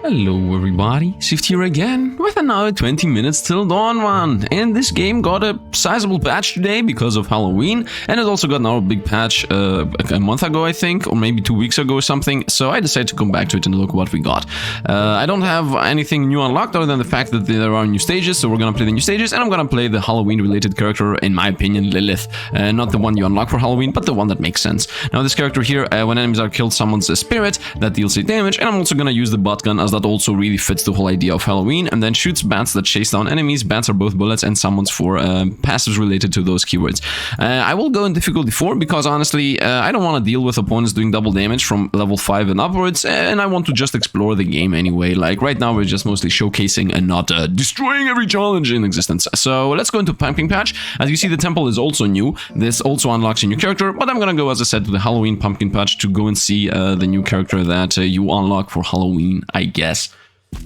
Hello everybody, Sifd here again with another 20 minutes till dawn one. And this game got a sizable patch today because of Halloween, and it also got another big patch a month ago I think, or maybe 2 weeks ago or something, so I decided to come back to it and look what we got. I don't have anything new unlocked other than the fact that there are new stages, so we're gonna play the new stages, and I'm gonna play the Halloween related character, in my opinion, Lilith. Not the one you unlock for Halloween, but the one that makes sense. Now this character here, when enemies are killed, summons a spirit that deals 8 damage, and I'm also gonna use the butt gun as that also really fits the whole idea of Halloween, and then shoots bats that chase down enemies. Bats are both bullets and summons for passives related to those keywords. I will go in difficulty 4 because honestly I don't want to deal with opponents doing double damage from level 5 and upwards, and I want to just explore the game anyway. Like right now we're just mostly showcasing and not destroying every challenge in existence. So let's go into Pumpkin Patch. As you see, the temple is also new. This also unlocks a new character, but I'm gonna go, as I said, to the Halloween Pumpkin Patch to go and see the new character that you unlock for Halloween, I guess.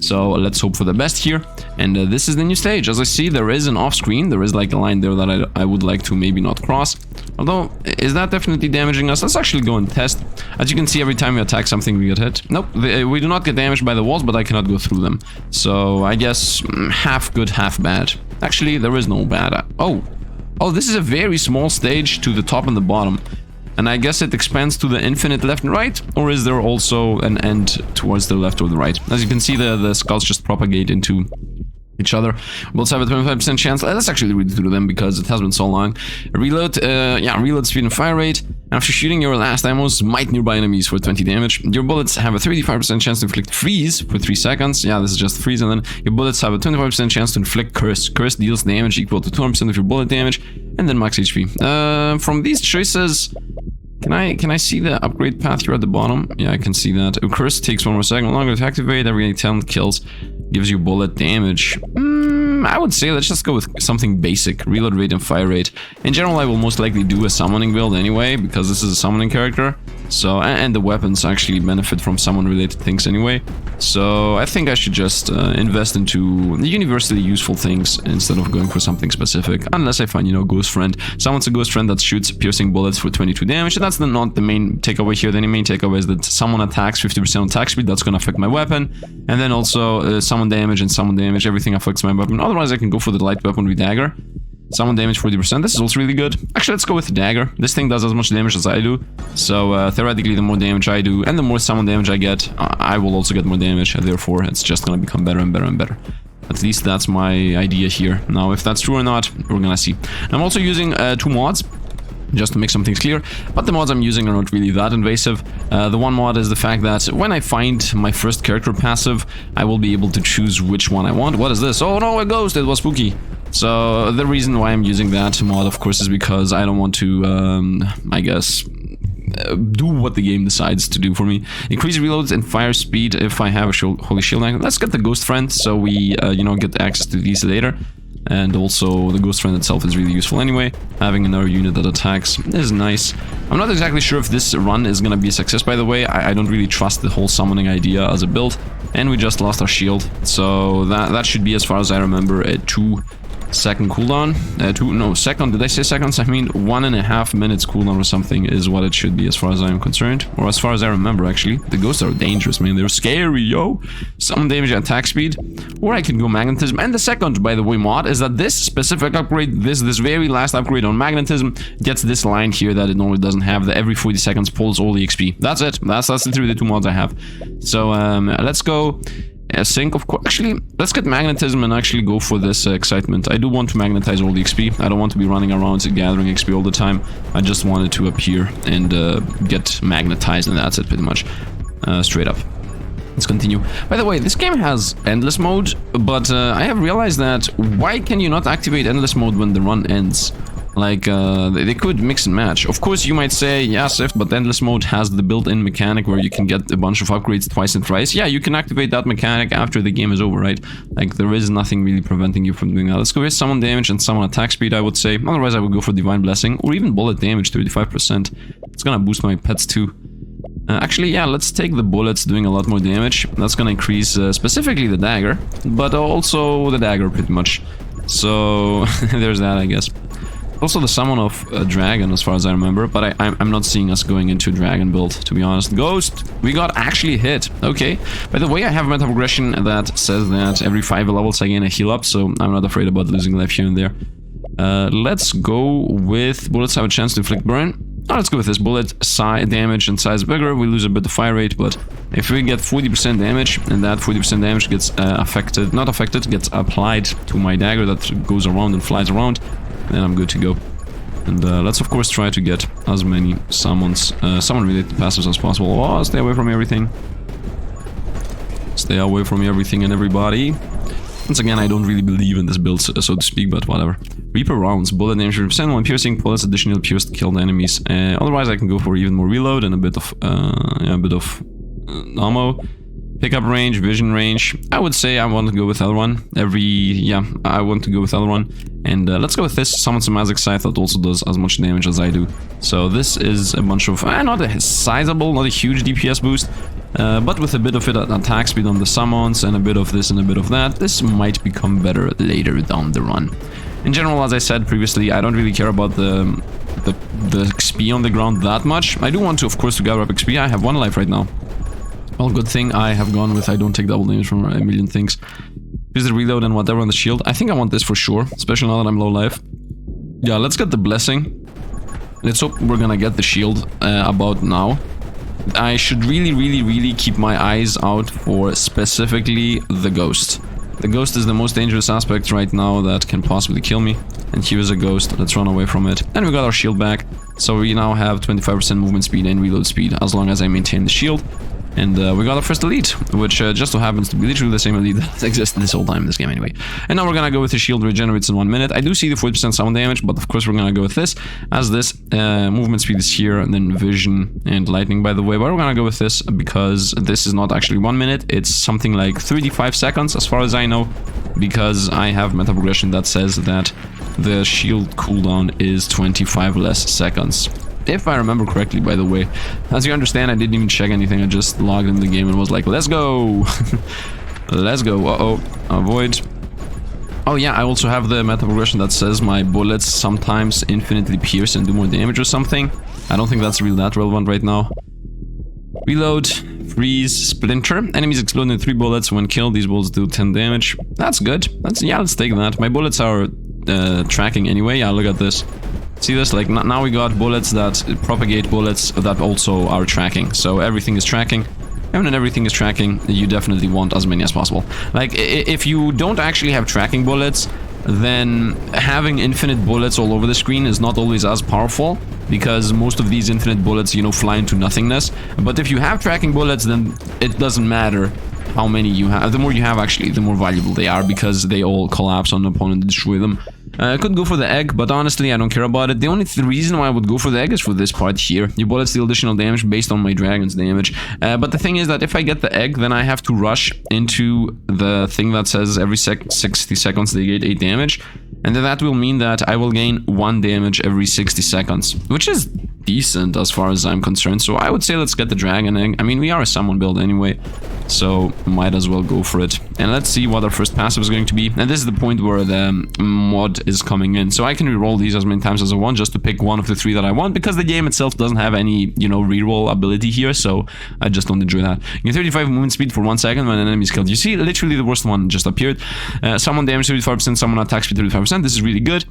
So let's hope for the best here, and this is the new stage. As I see, there is an off-screen, there is like a line there that I would like to maybe not cross, although is that definitely damaging us? Let's actually go and test. As you can see, every time we attack something we get hit. Nope, we do not get damaged by the walls, but I cannot go through them, so I guess half good, half bad. Actually, there is no bad. Oh, this is a very small stage to the top and the bottom. And I guess it expands to the infinite left and right, or is there also an end towards the left or the right? As you can see, the skulls just propagate into each other. We also have a 25% chance. Let's actually read through them because it has been so long. Reload, reload speed and fire rate. After shooting your last ammo, smite nearby enemies for 20 damage. Your bullets have a 35% chance to inflict freeze for 3 seconds. Yeah, this is just freeze. And then your bullets have a 25% chance to inflict curse. Curse deals damage equal to 200% of your bullet damage, and then max HP. From these choices, can I see the upgrade path here at the bottom? Yeah, I can see that. Curse takes 1 more second longer to activate. Every 10 kills gives you bullet damage. I would say let's just go with something basic. Reload rate and fire rate. In general, I will most likely do a summoning build anyway, because this is a summoning character. So, and the weapons actually benefit from summon-related things anyway. So, I think I should just invest into universally useful things instead of going for something specific. Unless I find, you know, Ghost Friend. Someone's a Ghost Friend that shoots piercing bullets for 22 damage. And that's not the main takeaway here. The main takeaway is that someone attacks 50% attack speed. That's going to affect my weapon. And then also summon damage and summon damage. Everything affects my weapon. Otherwise, I can go for the light weapon with dagger. Summon damage 40%. This is also really good. Actually, let's go with the dagger. This thing does as much damage as I do. So, theoretically, the more damage I do and the more summon damage I get, I will also get more damage. Therefore, it's just gonna become better and better and better. At least that's my idea here. Now, if that's true or not, we're gonna see. I'm also using 2 mods, just to make some things clear, but the mods I'm using are not really that invasive. The one mod is the fact that when I find my first character passive, I will be able to choose which one I want. What is this? Oh no, a ghost! It was spooky. So the reason why I'm using that mod, of course, is because I don't want to, I guess, do what the game decides to do for me. Increase reloads and fire speed if I have a Holy Shield. Let's get the Ghost Friend, so we, you know, get access to these later. And also, the Ghost Friend itself is really useful anyway. Having another unit that attacks is nice. I'm not exactly sure if this run is gonna be a success, by the way. I don't really trust the whole summoning idea as a build. And we just lost our shield. So that should be, as far as I remember, a 2-second cooldown. Second, did I say seconds? I mean 1.5 minutes cooldown or something is what it should be as far as I'm concerned. Or as far as I remember, actually. The ghosts are dangerous, man. They're scary, yo. Some damage at attack speed. Or I can go magnetism. And the second, by the way, mod is that this specific upgrade, this very last upgrade on magnetism, gets this line here that it normally doesn't have. That every 40 seconds pulls all the XP. That's it. That's literally the 2 mods I have. So let's go. Sync, of course. Actually, let's get magnetism and actually go for this excitement. I do want to magnetize all the XP. I don't want to be running around gathering XP all the time. I just wanted to appear and get magnetized, and that's it pretty much. Straight up. Let's continue. By the way, this game has endless mode, but I have realized that why can you not activate endless mode when the run ends? Like, they could mix and match. Of course, you might say, yeah, Sifd, but endless mode has the built-in mechanic where you can get a bunch of upgrades twice and thrice. Yeah, you can activate that mechanic after the game is over, right? Like, there is nothing really preventing you from doing that. Let's go with summon damage and summon attack speed, I would say. Otherwise, I would go for Divine Blessing, or even bullet damage, 35%. It's gonna boost my pets too. Actually, yeah, let's take the bullets doing a lot more damage. That's gonna increase specifically the dagger, but also the dagger pretty much. So, there's that, I guess. Also the summon of a dragon, as far as I remember, but I'm not seeing us going into dragon build, to be honest. Ghost! We got actually hit. Okay. By the way, I have a meta progression that says that every 5 levels I gain a heal up, so I'm not afraid about losing life here and there. Let's go with bullets have a chance to inflict burn. Oh, let's go with this. Bullet size damage and size bigger. We lose a bit of fire rate, but if we get 40% damage and that 40% damage gets gets applied to my dagger that goes around and flies around, then I'm good to go. And let's of course try to get as many summons, summon-related passives as possible. Oh, stay away from everything. Stay away from everything and everybody. Once again, I don't really believe in this build, so to speak, but whatever. Reaper rounds, bullet damage 50% when piercing, bullets additional pierced killed enemies. Otherwise, I can go for even more reload and a bit of ammo. Pickup range, vision range. I would say I want to go with L1. I want to go with L1. And let's go with this. Summon some Magic Scythe that also does as much damage as I do. So this is a bunch of, not a sizable, not a huge DPS boost. But with a bit of it attack speed on the summons and a bit of this and a bit of that, this might become better later down the run. In general, as I said previously, I don't really care about the XP on the ground that much. I do want to, of course, to gather up XP. I have 1 life right now. Well, good thing I have gone with I don't take double damage from a million things. Here's the reload and whatever on the shield. I think I want this for sure, especially now that I'm low life. Yeah, let's get the blessing. Let's hope we're gonna get the shield about now. I should really keep my eyes out for specifically the ghost. The ghost is the most dangerous aspect right now that can possibly kill me. And here's a ghost. Let's run away from it. And we got our shield back. So we now have 25% movement speed and reload speed as long as I maintain the shield. And we got our first elite, which just so happens to be literally the same elite that exists this whole time in this game anyway. And now we're gonna go with the shield regenerates in 1 minute. I do see the 40% summon damage, but of course we're gonna go with this, as this movement speed is here, and then vision and lightning, by the way. But we're gonna go with this because this is not actually 1 minute, it's something like 35 seconds as far as I know, because I have meta progression that says that the shield cooldown is 25 less seconds. If I remember correctly, by the way. As you understand, I didn't even check anything. I just logged in the game and was like, let's go! Let's go. Uh-oh. Avoid. Oh yeah, I also have the meta progression that says my bullets sometimes infinitely pierce and do more damage or something. I don't think that's really that relevant right now. Reload. Freeze. Splinter. Enemies explode in 3 bullets. When killed, these bullets do 10 damage. That's good. Yeah, let's take that. My bullets are tracking anyway. Yeah, look at this. See this? Like, now we got bullets that propagate bullets that also are tracking. So everything is tracking. And when everything is tracking, you definitely want as many as possible. Like, if you don't actually have tracking bullets, then having infinite bullets all over the screen is not always as powerful, because most of these infinite bullets, you know, fly into nothingness. But if you have tracking bullets, then it doesn't matter how many you have. The more you have, actually, the more valuable they are, because they all collapse on an opponent and destroy them. I could go for the egg, but honestly, I don't care about it. The only reason why I would go for the egg is for this part here. Your bullets deal additional damage based on my dragon's damage. But the thing is that if I get the egg, then I have to rush into the thing that says every 60 seconds they get 8 damage. And then that will mean that I will gain 1 damage every 60 seconds, which is decent as far as I'm concerned. So I would say let's get the dragon egg. I mean, we are a summon build anyway, so might as well go for it. And let's see what our first passive is going to be. And this is the point where the mod is coming in. So I can reroll these as many times as I want, just to pick one of the 3 that I want, because the game itself doesn't have any, you know, reroll ability here, so I just don't enjoy that. You get 35 movement speed for 1 second when an enemy is killed. You see, literally the worst one just appeared. Summon damage 35%, summon attack speed 35%. This is really good.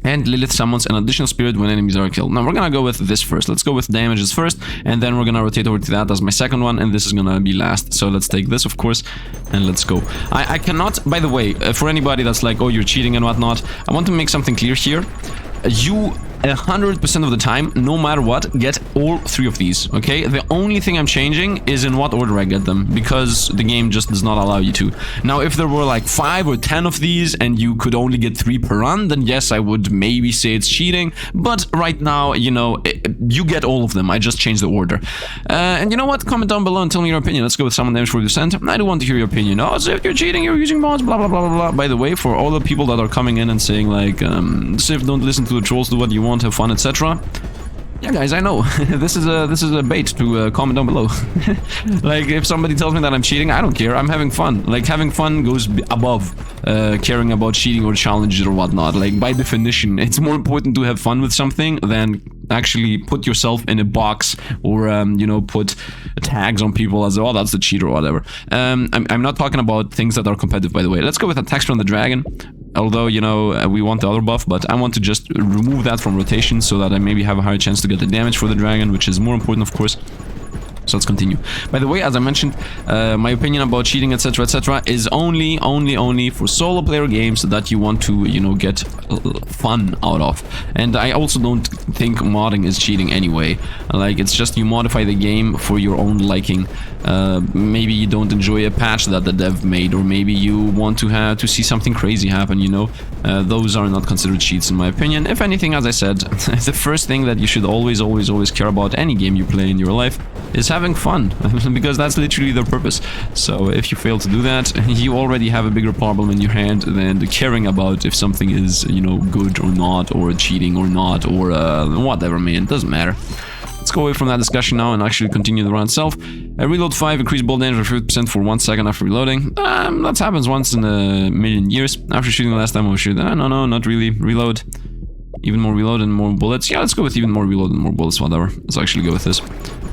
And Lilith summons an additional spirit when enemies are killed. Now we're gonna go with this first. Let's go with damages first, and then we're gonna rotate over to that as my second one, and this is gonna be last. So let's take this, of course, and let's go. I cannot, by the way, for anybody that's like, oh, you're cheating and whatnot, I want to make something clear here. You 100% of the time, no matter what, get all 3 of these, okay? The only thing I'm changing is in what order I get them, because the game just does not allow you to. Now, if there were like 5 or 10 of these and you could only get 3 per run, then yes, I would maybe say it's cheating. But right now, you know, you get all of them. I just changed the order. And you know what? Comment down below and tell me your opinion. Let's go with summon damage 40%. I do want to hear your opinion. Oh, so if you're cheating, you're using mods, blah, blah, blah, blah, blah. By the way, for all the people that are coming in and saying like, Sifd, don't listen to the trolls, do what you want, have fun, etc. Yeah, guys, I know. This is a bait to comment down below. Like, if somebody tells me that I'm cheating, I don't care. I'm having fun. Like, having fun goes above caring about cheating or challenges or whatnot. Like, by definition, it's more important to have fun with something than actually put yourself in a box or, you know, put tags on people as, oh, that's the cheat or whatever. I'm not talking about things that are competitive, by the way. Let's go with attacks from the dragon. Although, you know, we want the other buff, but I want to just remove that from rotation so that I maybe have a higher chance to get the damage for the dragon, which is more important, of course. So let's continue. By the way, as I mentioned, my opinion about cheating, etc., is only for solo player games that you want to, you know, get fun out of. And I also don't think modding is cheating anyway. Like, it's just you modify the game for your own liking. Maybe you don't enjoy a patch that the dev made, or maybe you want to see something crazy happen, you know. Those are not considered cheats in my opinion. If anything, as I said, the first thing that you should always care about any game you play in your life is having fun, because that's literally their purpose. So if you fail to do that, you already have a bigger problem in your hand than caring about if something is, you know, good or not, or cheating or not, or whatever, man. It doesn't matter. Let's go away from that discussion now and actually continue the round itself. Reload 5, increase bull damage by 50% for 1 second after reloading. That happens once in a million years. After shooting the last time I was shooting, no, not really. Reload. Even more reload and more bullets. Yeah, let's go with even more reload and more bullets, whatever. Let's actually go with this.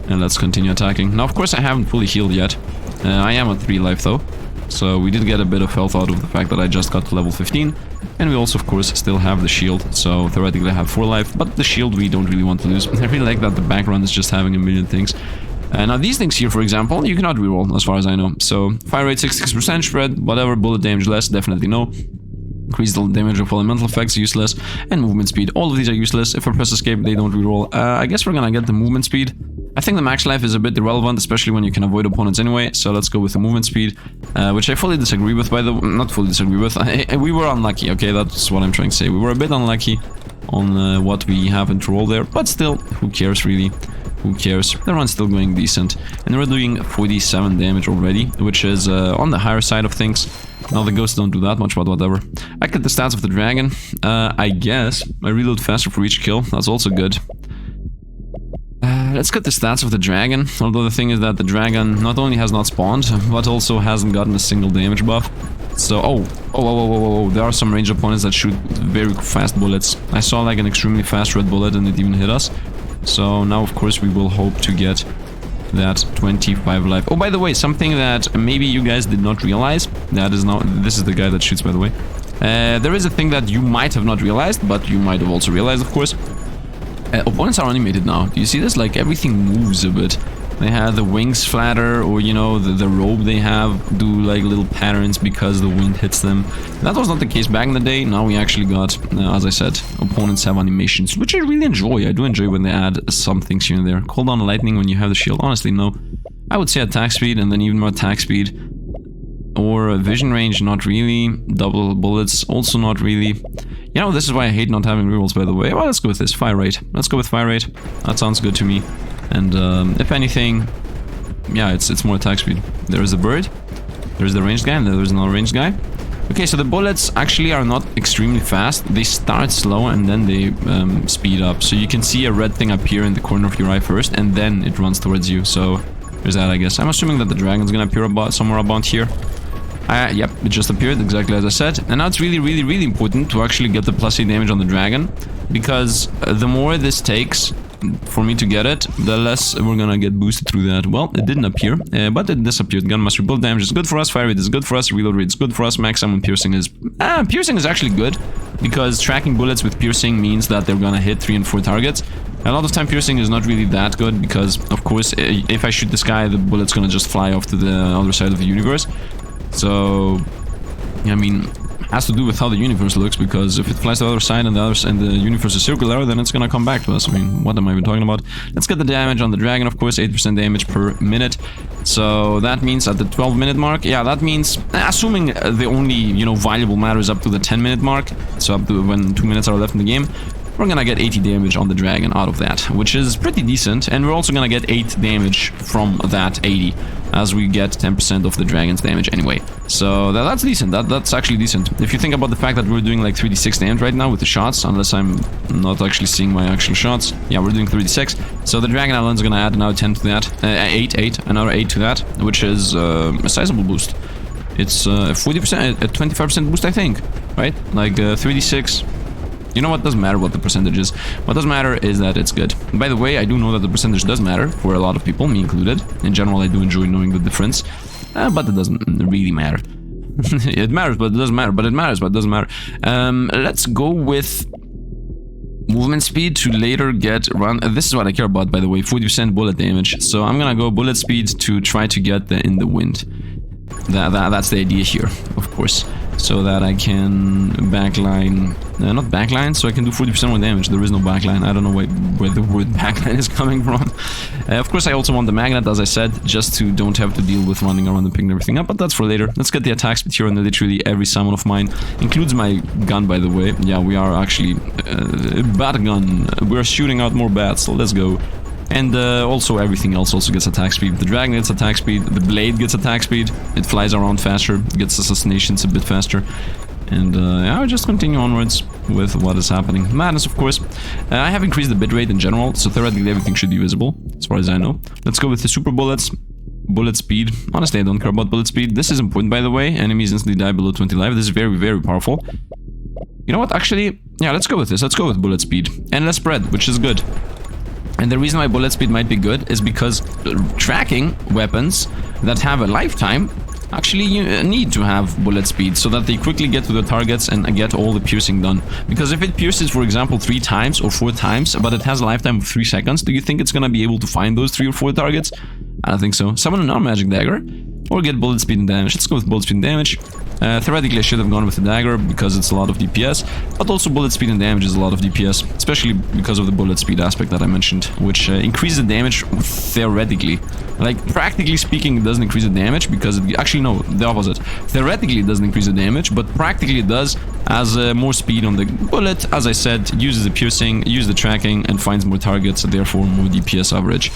And let's continue attacking. Now, of course, I haven't fully healed yet. I am at 3 life, though. So we did get a bit of health out of the fact that I just got to level 15. And we also, of course, still have the shield. So theoretically, I have 4 life. But the shield we don't really want to lose. I really like that the background is just having a million things. Now, these things here, for example, you cannot reroll, as far as I know. So, fire rate 66%, spread, whatever, bullet damage less, definitely no. Increase the damage of elemental effects, useless, and movement speed. All of these are useless. If I press escape, they don't reroll. I guess we're gonna get the movement speed. I think the max life is a bit irrelevant, especially when you can avoid opponents anyway. So let's go with the movement speed, which I fully disagree with, by the way. Not fully disagree with. We were unlucky, okay? That's what I'm trying to say. We were a bit unlucky on what we haven't to roll there, but still, who cares, really? Who cares? The run's still going decent. And we're doing 47 damage already, which is on the higher side of things. Now, the ghosts don't do that much, but whatever. I get the stats of the dragon. I guess I reload faster for each kill. That's also good. Let's get the stats of the dragon. Although the thing is that the dragon not only has not spawned, but also hasn't gotten a single damage buff. So, oh, there are some ranged opponents that shoot very fast bullets. I saw like an extremely fast red bullet and it even hit us. So now, of course, we will hope to get that 25 life. Oh, by the way, something that maybe you guys did not realize. That is now... This is the guy that shoots, by the way. There is a thing that you might have not realized, but you might have also realized, of course. Opponents are animated now. Do you see this? Like, everything moves a bit. They have the wings flatter, or, you know, the robe they have do, like, little patterns because the wind hits them. That was not the case back in the day. Now we actually got, as I said, opponents have animations, which I really enjoy. I do enjoy when they add some things here and there. Call down lightning when you have the shield. Honestly, no. I would say attack speed, and then even more attack speed. Or vision range, not really. Double bullets, also not really. You know, this is why I hate not having rerolls, by the way. Well, let's go with this. Fire rate. Let's go with fire rate. That sounds good to me. And if anything, yeah, it's more attack speed. There is a bird, there's the ranged guy, and there's another ranged guy. Okay, so the bullets actually are not extremely fast. They start slow and then they speed up. So you can see a red thing appear in the corner of your eye first, and then it runs towards you. So there's that, I guess. I'm assuming that the dragon's gonna appear somewhere about here. Yep, it just appeared, exactly as I said. And now it's really important to actually get the +8 damage on the dragon, because the more this takes for me to get it, the less we're gonna get boosted through that. Well, it didn't appear, but it disappeared. Gun mastery, bullet damage is good for us, fire rate is good for us, reload rate is good for us, max summon piercing is... piercing is actually good, because tracking bullets with piercing means that they're gonna hit 3 and 4 targets. A lot of time piercing is not really that good, because, of course, if I shoot this guy, the bullet's gonna just fly off to the other side of the universe. So, I mean, has to do with how the universe looks, because if it flies to the other side and the universe is circular, then it's gonna come back to us. I mean, what am I even talking about? Let's get the damage on the dragon, of course, 8% damage per minute. So that means at the 12-minute mark, yeah, that means, assuming the only, you know, valuable matter is up to the 10-minute mark, so up to when 2 minutes are left in the game, we're gonna get 80 damage on the dragon out of that, which is pretty decent. And we're also gonna get 8 damage from that 80, as we get 10% of the dragon's damage anyway. So that's decent. That's actually decent. If you think about the fact that we're doing like 3d6 damage right now with the shots, unless I'm not actually seeing my actual shots. Yeah, we're doing 3d6. So the dragon island's gonna add another 10 to that, 8, another 8 to that, which is a sizable boost. It's 40%, a 25% boost, I think, right? Like 3d6. You know what? Doesn't matter what the percentage is. What does matter is that it's good. And by the way, I do know that the percentage does matter for a lot of people, me included. In general, I do enjoy knowing the difference, but it doesn't really matter. It matters, but it doesn't matter. But it matters, but it doesn't matter. Let's go with movement speed to later get run. This is what I care about, by the way. 40% bullet damage. So I'm gonna go bullet speed to try to get in the wind. That's the idea here, of course. So that I can backline, not backline, so I can do 40% more damage. There is no backline. I don't know where the word backline is coming from. Of course, I also want the magnet, as I said, just to don't have to deal with running around and picking everything up, but that's for later. Let's get the attack speed here on literally every summon of mine. Includes my gun, by the way. Yeah, we are actually bat gun. We're shooting out more bats, so let's go. And also everything else also gets attack speed. The dragon gets attack speed, the blade gets attack speed, it flies around faster, gets assassinations a bit faster. And yeah, I'll just continue onwards with what is happening. Madness, of course. I have increased the bitrate in general, so theoretically everything should be visible, as far as I know. Let's go with the super bullets. Bullet speed. Honestly, I don't care about bullet speed. This is important, by the way. Enemies instantly die below 20 life. This is very, very powerful. You know what? Actually, yeah, let's go with this. Let's go with bullet speed. And less spread, which is good. And the reason why bullet speed might be good is because tracking weapons that have a lifetime actually need to have bullet speed so that they quickly get to the targets and get all the piercing done. Because if it pierces, for example, 3 times or 4 times, but it has a lifetime of 3 seconds, do you think it's gonna be able to find those 3 or 4 targets? I don't think so. Summon another magic dagger or get bullet speed and damage. Let's go with bullet speed and damage. Theoretically, I should have gone with the dagger because it's a lot of DPS, but also bullet speed and damage is a lot of DPS, especially because of the bullet speed aspect that I mentioned, which increases the damage theoretically. Like, practically speaking, it doesn't increase the damage because it... Actually, no, the opposite. Theoretically, it doesn't increase the damage, but practically it does, as more speed on the bullet, as I said, uses the piercing, uses the tracking, and finds more targets, therefore more DPS average.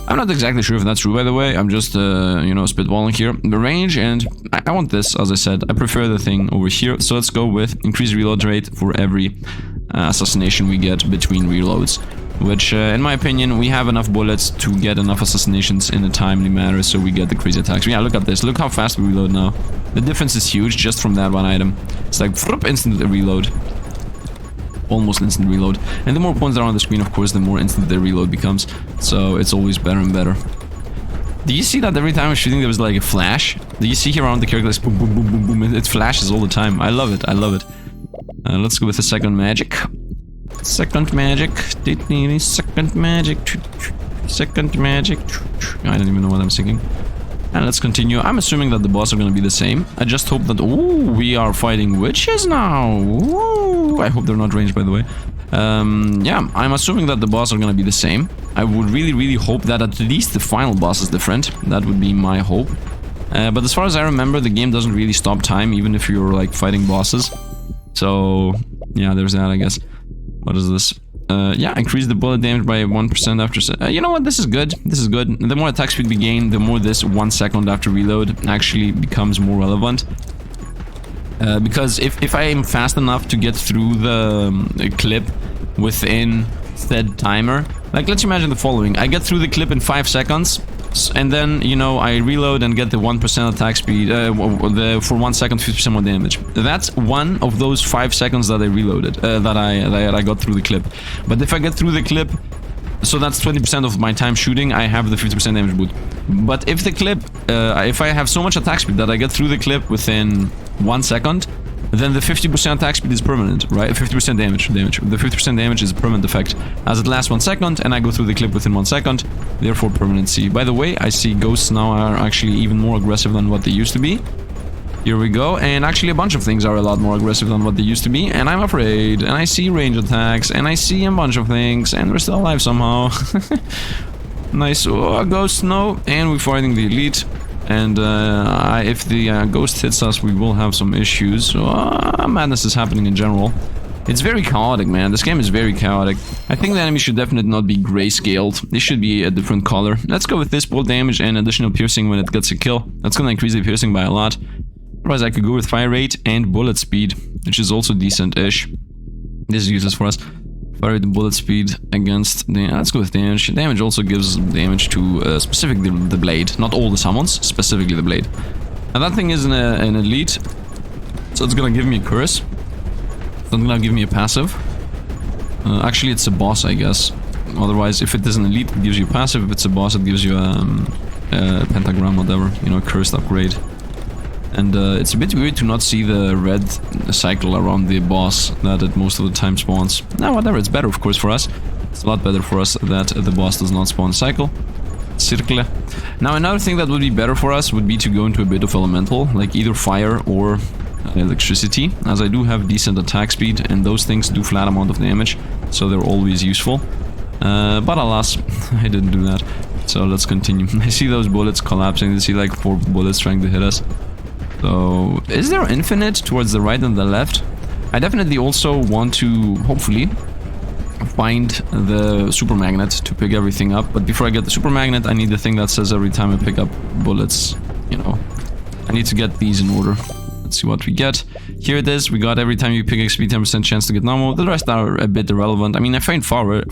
I'm not exactly sure if that's true, by the way. I'm just, you know, spitballing here. The range, and I want this, as I said. I prefer the thing over here. So let's go with increased reload rate for every assassination we get between reloads. Which, in my opinion, we have enough bullets to get enough assassinations in a timely manner, so we get the crazy attacks. Yeah, look at this. Look how fast we reload now. The difference is huge just from that one item. It's like, instant reload. Almost instant reload. And the more points that are on the screen, of course, the more instant the reload becomes. So it's always better and better. Do you see that every time I'm shooting there was like a flash? Do you see here around the character like boom, boom, boom, boom, boom? It flashes all the time. I love it. I love it. Let's go with the second magic. Second magic. Second magic. Second magic. I don't even know what I'm singing. And let's continue. I'm assuming that the boss are going to be the same. I just hope that... Ooh, we are fighting witches now. Ooh, I hope they're not ranged, by the way. Yeah, I'm assuming that the boss are going to be the same. I would really, really hope that at least the final boss is different. That would be my hope. But as far as I remember, the game doesn't really stop time, even if you're, like, fighting bosses. So, yeah, there's that, I guess. What is this? Yeah, increase the bullet damage by 1% after... you know what? This is good. This is good. The more attack speed we gain, the more this 1 second after reload actually becomes more relevant. Because if I am fast enough to get through the clip within said timer... Like, let's imagine the following. I get through the clip in 5 seconds... And then, you know, I reload and get the 1% attack speed, for 1 second, 50% more damage. That's one of those 5 seconds that I reloaded, that I got through the clip. But if I get through the clip, so that's 20% of my time shooting, I have the 50% damage boost. But if the clip, if I have so much attack speed that I get through the clip within 1 second, then the 50% attack speed is permanent, right? 50% damage. The 50% damage is a permanent effect, as it lasts 1 second, and I go through the clip within 1 second, therefore permanency. By the way, I see ghosts now are actually even more aggressive than what they used to be. Here we go, and actually a bunch of things are a lot more aggressive than what they used to be, and I'm afraid, and I see range attacks, and I see a bunch of things, and we're still alive somehow. Nice. Oh, a ghost, no, and we're fighting the elite. And if the ghost hits us, we will have some issues. So, madness is happening in general. It's very chaotic, man. This game is very chaotic. I think the enemy should definitely not be grayscaled. They should be a different color. Let's go with this bolt damage and additional piercing when it gets a kill. That's gonna increase the piercing by a lot. Otherwise, I could go with fire rate and bullet speed, which is also decent-ish. This is useless for us. Fire rate and bullet speed against the... let's go with damage. Damage also gives damage to specifically the blade. Not all the summons, specifically the blade. Now that thing is an elite, so it's gonna give me a curse. It's not gonna give me a passive. Actually, it's a boss, I guess. Otherwise, if it is an elite, it gives you a passive. If it's a boss, it gives you a pentagram, whatever. You know, a cursed upgrade. And it's a bit weird to not see the red cycle around the boss that it most of the time spawns. Now, whatever, it's better, of course, for us. It's a lot better for us that the boss does not spawn cycle. Circle. Now, another thing that would be better for us would be to go into a bit of elemental, like either fire or electricity, as I do have decent attack speed, and those things do flat amount of damage, so they're always useful. But alas, I didn't do that. So let's continue. I see those bullets collapsing. I see like 4 bullets trying to hit us. So, is there infinite towards the right and the left? I definitely also want to, hopefully, find the super magnet to pick everything up. But before I get the super magnet, I need the thing that says every time I pick up bullets, you know. I need to get these in order. Let's see what we get. Here it is. We got every time you pick XP, 10% chance to get normal. The rest are a bit irrelevant. I mean, I find fire.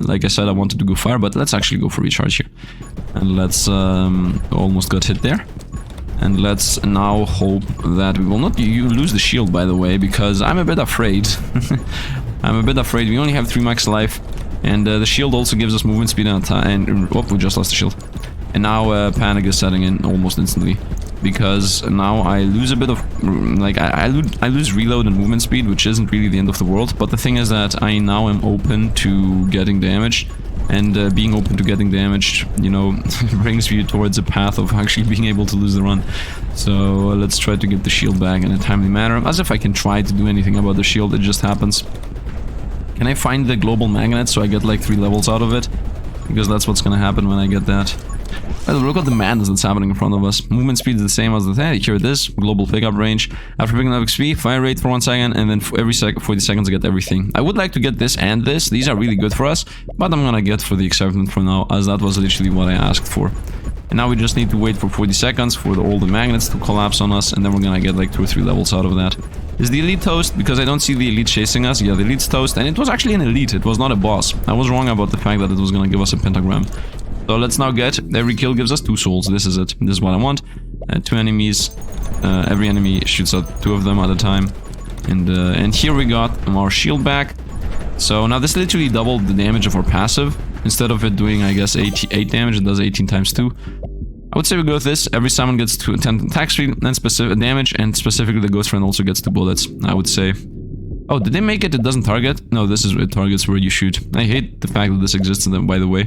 Like I said, I wanted to go fire, but let's actually go for recharge here. And let's, almost got hit there. And let's now hope that we will not lose the shield, by the way, because I'm a bit afraid. I'm a bit afraid. We only have 3 max life. And the shield also gives us movement speed and oh, we just lost the shield. And now panic is setting in almost instantly. Because now I lose a bit of, like, I lose reload and movement speed, which isn't really the end of the world. But the thing is that I now am open to getting damaged. And being open to getting damaged, you know, brings you towards a path of actually being able to lose the run. So let's try to get the shield back in a timely manner. As if I can try to do anything about the shield, it just happens. Can I find the global magnet so I get like 3 levels out of it? Because that's what's gonna happen when I get that. By the way, look at the madness that's happening in front of us. Movement speed is the same as the thing. Here it is. Global pickup range. After picking up XP, fire rate for 1 second, and then for every 40 seconds I get everything. I would like to get this and this. These are really good for us, but I'm gonna get for the excitement for now, as that was literally what I asked for. And now we just need to wait for 40 seconds for all the magnets to collapse on us, and then we're gonna get like 2 or 3 levels out of that. Is the elite toast? Because I don't see the elite chasing us. Yeah, the elite's toast, and it was actually an elite. It was not a boss. I was wrong about the fact that it was gonna give us a pentagram. So let's now get, every kill gives us 2 souls. This is it. This is what I want. 2 enemies. Every enemy shoots at 2 of them at a time. And here we got our shield back. So now this literally doubled the damage of our passive. Instead of it doing, I guess, 8 damage, it does 18 times 2. I would say we go with this. Every summon gets 10 attack speed and specific damage, and specifically the ghost friend also gets 2 bullets, I would say. Oh, did they make it? It doesn't target? No, this is it targets where you shoot. I hate the fact that this exists, by the way.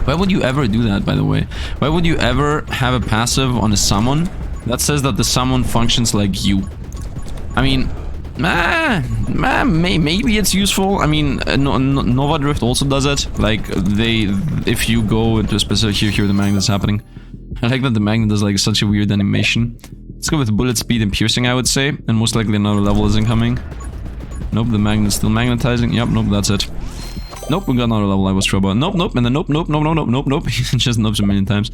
Why would you ever do that, by the way? Why would you ever have a passive on a summon that says that the summon functions like you? I mean, maybe it's useful. I mean, Nova Drift also does it. Like, if you go into a specific... Here the magnet is happening. I like that the magnet does like such a weird animation. Let's go with bullet speed and piercing, I would say. And most likely another level is incoming. Nope, the magnet's still magnetizing. Yep, nope, that's it. Nope, we got another level I was sure about. Nope, nope, and then nope, nope, nope, nope, nope, nope. Just nopes a million times.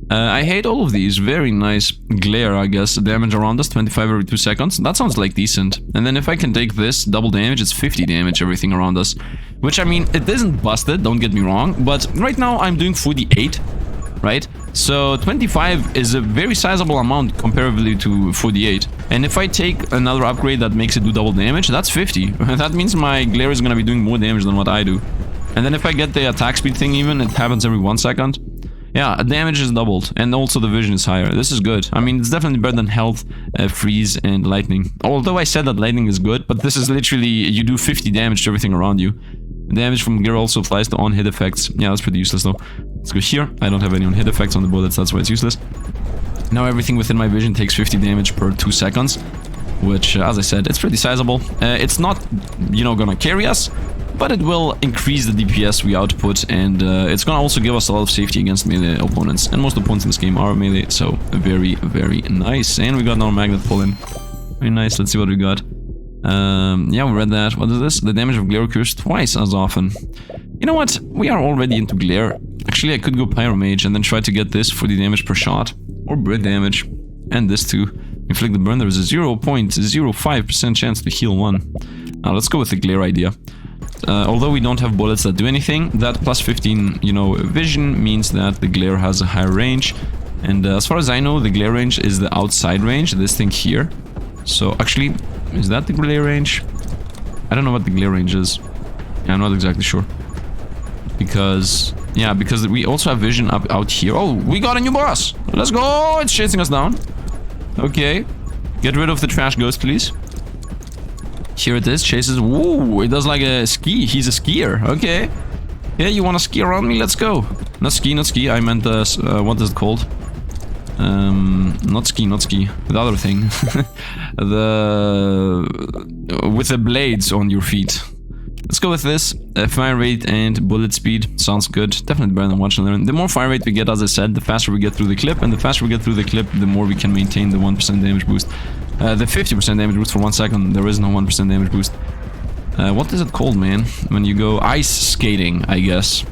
I hate all of these. Very nice glare, I guess. Damage around us, 25 every 2 seconds. That sounds like decent. And then if I can take this, double damage, it's 50 damage, everything around us. Which, I mean, it isn't busted, don't get me wrong. But right now, I'm doing 48, right? So 25 is a very sizable amount comparatively to 48. And if I take another upgrade that makes it do double damage, that's 50. That means my glare is gonna be doing more damage than what I do. And then if I get the attack speed thing even, it happens every 1 second. Yeah, damage is doubled, and also the vision is higher. This is good. I mean, it's definitely better than health, freeze, and lightning. Although I said that lightning is good, but this is literally, you do 50 damage to everything around you. Damage from gear also applies to on-hit effects. Yeah, that's pretty useless though. Let's go here. I don't have any on-hit effects on the bullets, that's why it's useless. Now everything within my vision takes 50 damage per 2 seconds. Which, as I said, it's pretty sizable. It's not, you know, gonna carry us, but it will increase the DPS we output, and it's gonna also give us a lot of safety against melee opponents. And most opponents in this game are melee, so very, very nice. And we got another magnet pull in. Very nice, let's see what we got. Yeah, we read that. What is this? The damage of glare occurs twice as often. You know what? We are already into glare. Actually, I could go Pyromage and then try to get this for the damage per shot. Or bread damage. And this too. Inflict the burn. There is a 0.05% chance to heal 1. Now, let's go with the glare idea. Although we don't have bullets that do anything, that plus 15, you know, vision means that the glare has a higher range. And as far as I know, the glare range is the outside range, this thing here. So, actually, is that the glare range? I don't know what the glare range is. Yeah, I'm not exactly sure. Because, yeah, because we also have vision up out here. Oh, we got a new boss! Let's go! It's chasing us down. Okay. Get rid of the trash ghost, please. Here it is, chases. Woo! It does like a ski. He's a skier. Okay. Yeah, you wanna ski around me? Let's go. Not ski, not ski. I meant what is it called? Not ski, not ski. The other thing. With the blades on your feet. Let's go with this. Fire rate and bullet speed. Sounds good. Definitely better than watch and learn. The more fire rate we get, as I said, the faster we get through the clip. And the faster we get through the clip, the more we can maintain the 1% damage boost. The 50% damage boost for 1 second. There is no 1% damage boost. What is it called, man? When you go ice skating, I guess.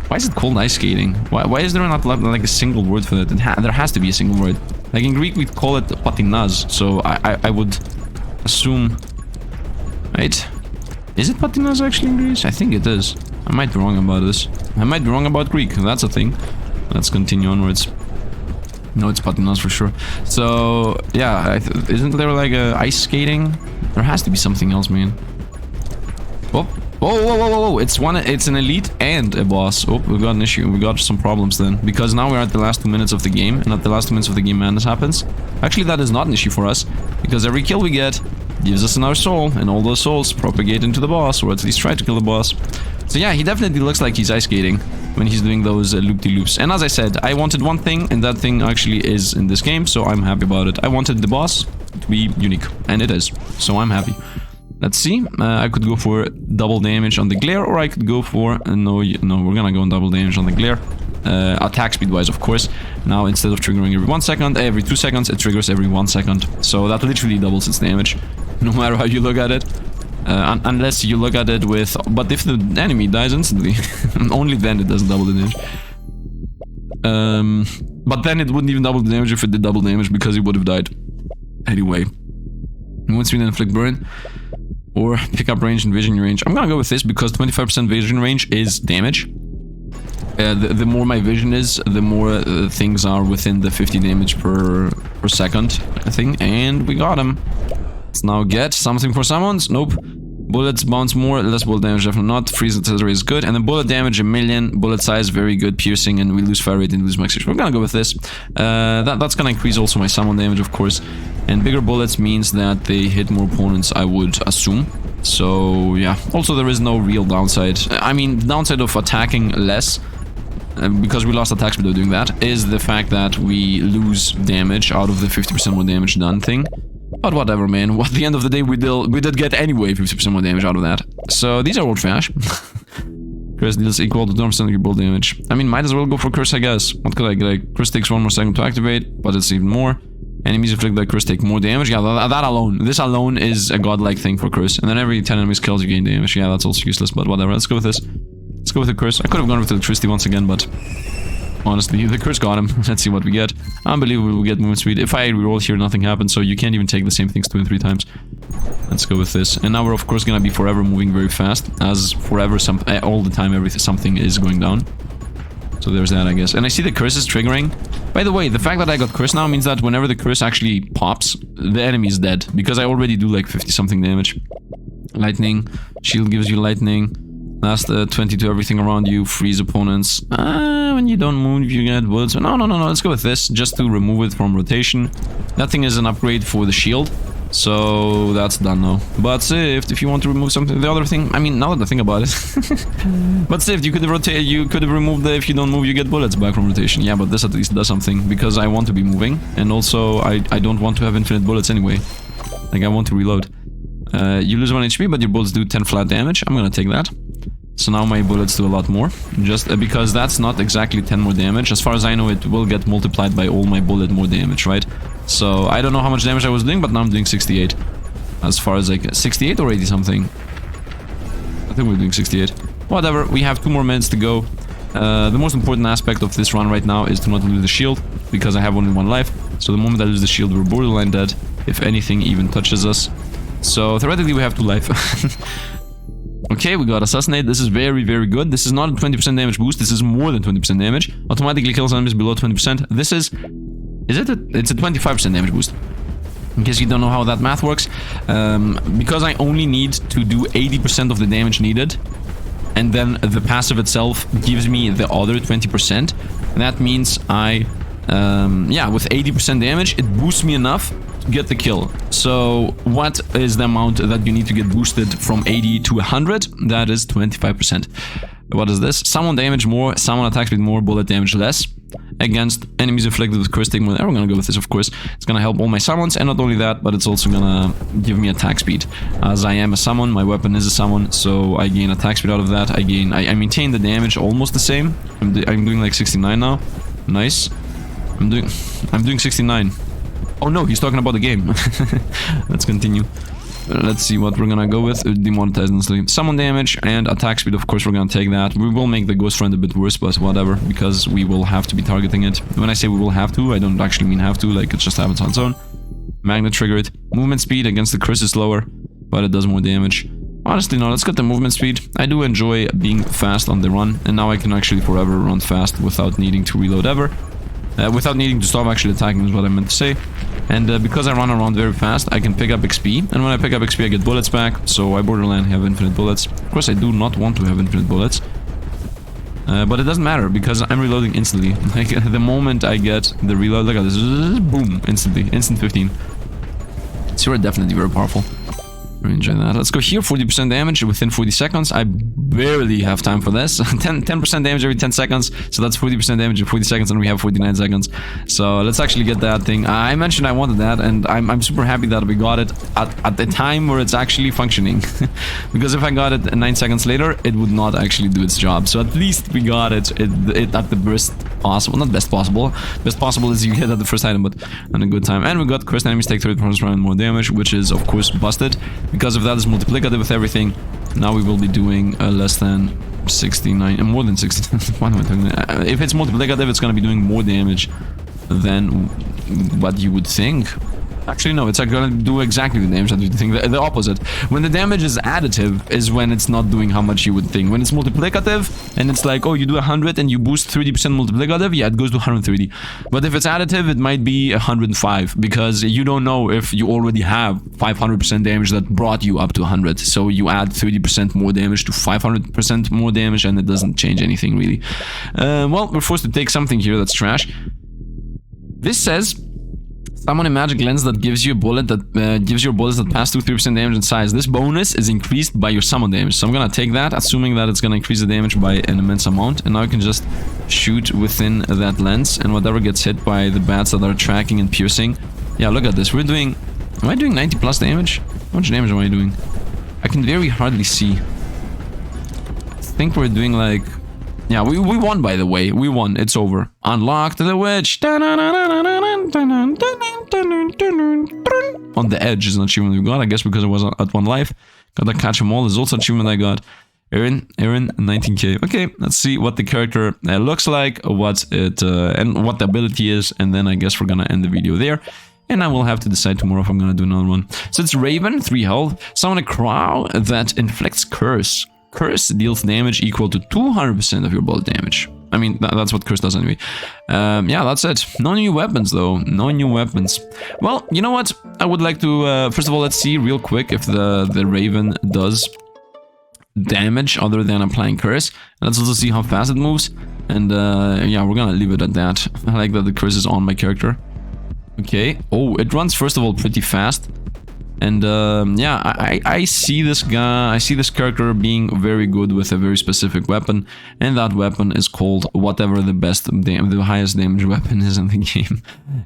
Why is it called ice skating? Why is there not like a single word for that? There has to be a single word. Like in Greek, we'd call it patinaz. So I would assume... Right? Is it patinaz actually in Greece? I think it is. I might be wrong about this. I might be wrong about Greek. That's a thing. Let's continue onwards. No, it's patinaz for sure. So, yeah, isn't there like a ice skating? There has to be something else, man. Oh, whoa. It's an elite and a boss. Oh, we got an issue. We got some problems then. Because now we're at the last 2 minutes of the game. And at the last 2 minutes of the game, madness happens. Actually, that is not an issue for us. Because every kill we get gives us another soul. And all those souls propagate into the boss. Or at least try to kill the boss. So yeah, he definitely looks like he's ice skating when he's doing those loop-de-loops. And as I said, I wanted one thing, and that thing actually is in this game, so I'm happy about it. I wanted the boss to be unique, and it is. So I'm happy. Let's see. I could go for double damage on the glare, or I could go for... no, we're gonna go on double damage on the glare. Attack speed-wise, of course. Now, instead of triggering every 1 second, every 2 seconds, it triggers every 1 second. So that literally doubles its damage, no matter how you look at it. Unless you look at it with... But if the enemy dies instantly, only then it doesn't double the damage. But then it wouldn't even double the damage if it did double damage, because he would have died. Anyway. Once we then inflict burn, or pick up range and vision range. I'm gonna go with this, because 25% vision range is damage. The more my vision is, the more things are within the 50 damage per second, I think. And we got him. Let's now get something for summons. Nope. Bullets bounce more, less bullet damage, definitely not. Freeze accessory is good. And then bullet damage, 1,000,000. Bullet size, very good. Piercing, and we lose fire rate and lose max HP. We're gonna go with this. That's gonna increase also my summon damage, of course. And bigger bullets means that they hit more opponents, I would assume. So, yeah. Also, there is no real downside. I mean, the downside of attacking less, because we lost attack speed by doing that, is the fact that we lose damage out of the 50% more damage done thing. But whatever, man. At the end of the day, we did get anyway 50% more damage out of that. So these are all trash. Curse deals equal to 2% of your bullet damage. I mean, might as well go for Curse, I guess. What could I get? Like, Curse takes 1 more second to activate, but it's even more. Enemies afflicted by Curse take more damage. Yeah, that alone. This alone is a godlike thing for Curse. And then every 10 enemies kills you gain damage. Yeah, that's also useless, but whatever. Let's go with this. Let's go with the Curse. I could have gone with electricity once again, but... honestly, the Curse got him. Let's see what we get. Unbelievable, we get movement speed. If I reroll here, nothing happens, so you can't even take the same things 2 and 3 times. Let's go with this. And now we're, of course, gonna be forever moving very fast, as forever, all the time, something is going down. So there's that, I guess. And I see the Curse is triggering. By the way, the fact that I got Curse now means that whenever the Curse actually pops, the enemy is dead. Because I already do like 50-something damage. Lightning. Shield gives you lightning. Last 20 to everything around you, freeze opponents. When you don't move, you get bullets. No, let's go with this, just to remove it from rotation. That thing is an upgrade for the shield, so that's done now. But Sifd, if you want to remove something, the other thing, I mean, now that I think about it. But Sifd, you could have removed the, if you don't move, you get bullets back from rotation. Yeah, but this at least does something, because I want to be moving, and also I don't want to have infinite bullets anyway. Like, I want to reload. You lose 1 HP, but your bullets do 10 flat damage. I'm gonna take that. So now my bullets do a lot more, just because that's not exactly 10 more damage. As far as I know, it will get multiplied by all my bullet more damage, right? So I don't know how much damage I was doing, but now I'm doing 68. as far as like 68 or 80 something. I think we're doing 68. Whatever, we have 2 more minutes to go. The most important aspect of this run right now is to not lose the shield, because I have only 1 life. So the moment I lose the shield, we're borderline dead, if anything even touches us. So theoretically we have 2 life. Okay, we got Assassinate. This is very, very good. This is not a 20% damage boost. This is more than 20% damage. Automatically kills enemies below 20%. This is it's a 25% damage boost. In case you don't know how that math works. Because I only need to do 80% of the damage needed, and then the passive itself gives me the other 20%. That means yeah, with 80% damage, it boosts me enough to get the kill. So what is the amount that you need to get boosted from 80 to 100? That is 25%. What is this? Summon damage more, summon attack speed more, bullet damage less. Against enemies inflicted with curse stigma. We're gonna go with this, of course. It's gonna help all my summons, and not only that, but it's also gonna give me attack speed. As I am a summon, my weapon is a summon, so I gain attack speed out of that. I maintain the damage almost the same. I'm doing like 69 now. Nice. I'm doing 69. Oh no, he's talking about the game. Let's continue. Let's see what we're gonna go with. Demonetize and sleep. Summon damage and attack speed, of course, we're gonna take that. We will make the ghost friend a bit worse, but whatever, because we will have to be targeting it. When I say we will have to, I don't actually mean have to, like it just happens on its own. Magnet triggered. Movement speed against the curse is slower, but it does more damage. Honestly, no, let's get the movement speed. I do enjoy being fast on the run, and now I can actually forever run fast without needing to reload ever. Without needing to stop actually attacking is what I meant to say. And because I run around very fast, I can pick up XP. And when I pick up XP, I get bullets back. So I borderline have infinite bullets. Of course, I do not want to have infinite bullets. But it doesn't matter, because I'm reloading instantly. Like, the moment I get the reload, look at this. Boom, instantly. Instant 15. Xieroeh definitely very powerful. Really enjoy that. Let's go here, 40% damage within 40 seconds. I barely have time for this. 10% damage every 10 seconds. So that's 40% damage in 40 seconds, and we have 49 seconds. So let's actually get that thing. I mentioned I wanted that, and I'm super happy that we got it at the time where it's actually functioning. Because if I got it 9 seconds later, it would not actually do its job. So at least we got it at the best possible. Not best possible. Best possible is you get at the first item, but on a good time. And we got cursed enemies take 30% round more damage, which is of course busted. Because if that is multiplicative with everything, now we will be doing less than 69 and more than 60. What am I talking? If it's multiplicative, it's going to be doing more damage than what you would think. Actually, no, it's going to do exactly the damage that you think. The opposite. When the damage is additive is when it's not doing how much you would think. When it's multiplicative and it's like, oh, you do 100 and you boost 30% multiplicative, yeah, it goes to 130. But if it's additive, it might be 105, because you don't know if you already have 500% damage that brought you up to 100. So you add 30% more damage to 500% more damage, and it doesn't change anything really. Well, we're forced to take something here that's trash. This says, summon a magic lens that gives you a bullet that gives your bullets that pass through 3% damage in size. This bonus is increased by your summon damage. So I'm gonna take that, assuming that it's gonna increase the damage by an immense amount. And now I can just shoot within that lens, and whatever gets hit by the bats that are tracking and piercing. Yeah, look at this. We're doing... Am I doing 90 plus damage? How much damage am I doing? I can very hardly see. I think we're doing like... Yeah, we won, by the way. We won. It's over. Unlocked the witch. On the edge is an achievement we got, I guess, because I was at 1 life. Got to catch them all is also an achievement I got. Aaron, 19k. Okay, let's see what the character looks like, what it and what the ability is, and then I guess we're gonna end the video there. And I will have to decide tomorrow if I'm gonna do another one. So it's Raven, 3 health. Summon a crow that inflicts curse. Curse deals damage equal to 200% of your bullet damage. I mean, that's what curse does anyway. Yeah, that's it. No new weapons, though. No new weapons. Well, you know what? I would like to... first of all, let's see real quick if the Raven does damage other than applying curse. Let's also see how fast it moves. And yeah, we're gonna leave it at that. I like that the curse is on my character. Okay. Oh, it runs, first of all, pretty fast. And yeah, I see this guy, I see this character being very good with a very specific weapon, and that weapon is called whatever the highest damage weapon is in the game.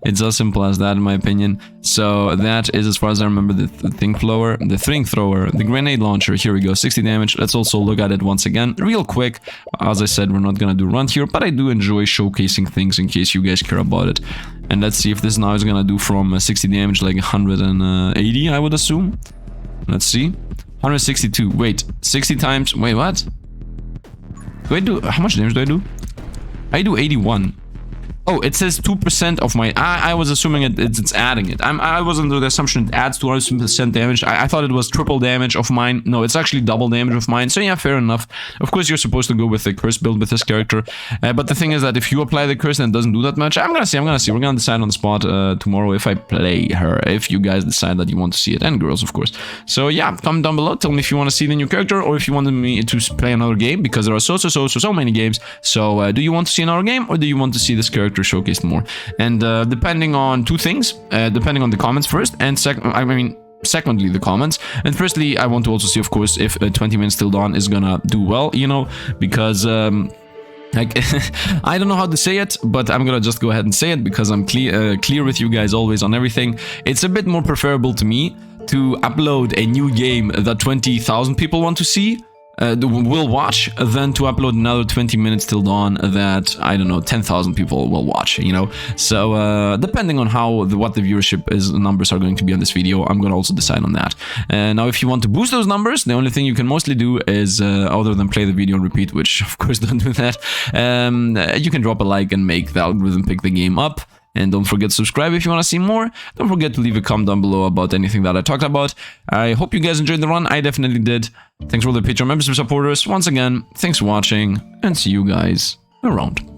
It's as simple as that, in my opinion. So that is, as far as I remember, the thing thrower, the grenade launcher. Here we go, 60 damage. Let's also look at it once again, real quick. As I said, we're not gonna do run here, but I do enjoy showcasing things in case you guys care about it. And let's see if this now is gonna do from 60 damage, like 180, I would assume. Let's see. 162. Wait, 60 times. Wait, what? Do I do... How much damage do I do? I do 81. Oh, it says 2% of my... I was assuming it's adding it. I was under the assumption it adds 200% damage. I thought it was triple damage of mine. No, it's actually double damage of mine. So yeah, fair enough. Of course, you're supposed to go with the curse build with this character. But the thing is that if you apply the curse and it doesn't do that much, I'm gonna see. We're gonna decide on the spot tomorrow if I play her. If you guys decide that you want to see it. And girls, of course. So yeah, comment down below. Tell me if you want to see the new character or if you wanted me to play another game, because there are so many games. So do you want to see another game or do you want to see this character showcased more? And depending on two things, depending on the comments first, and secondly the comments. And firstly, I want to also see, of course, if 20 minutes till dawn is gonna do well, you know, because like I don't know how to say it, but I'm gonna just go ahead and say it because I'm clear with you guys always on everything. It's a bit more preferable to me to upload a new game that 20,000 people want to see, will watch, than to upload another 20 minutes till dawn that, I don't know, 10,000 people will watch, you know. So depending on what the viewership numbers are going to be on this video, I'm gonna also decide on that. Now, if you want to boost those numbers, the only thing you can mostly do is, other than play the video and repeat, which of course don't do that, you can drop a like and make the algorithm pick the game up. And don't forget to subscribe if you want to see more. Don't forget to leave a comment down below about anything that I talked about. I hope you guys enjoyed the run. I definitely did. Thanks for the Patreon members and supporters. Once again, thanks for watching, and see you guys around.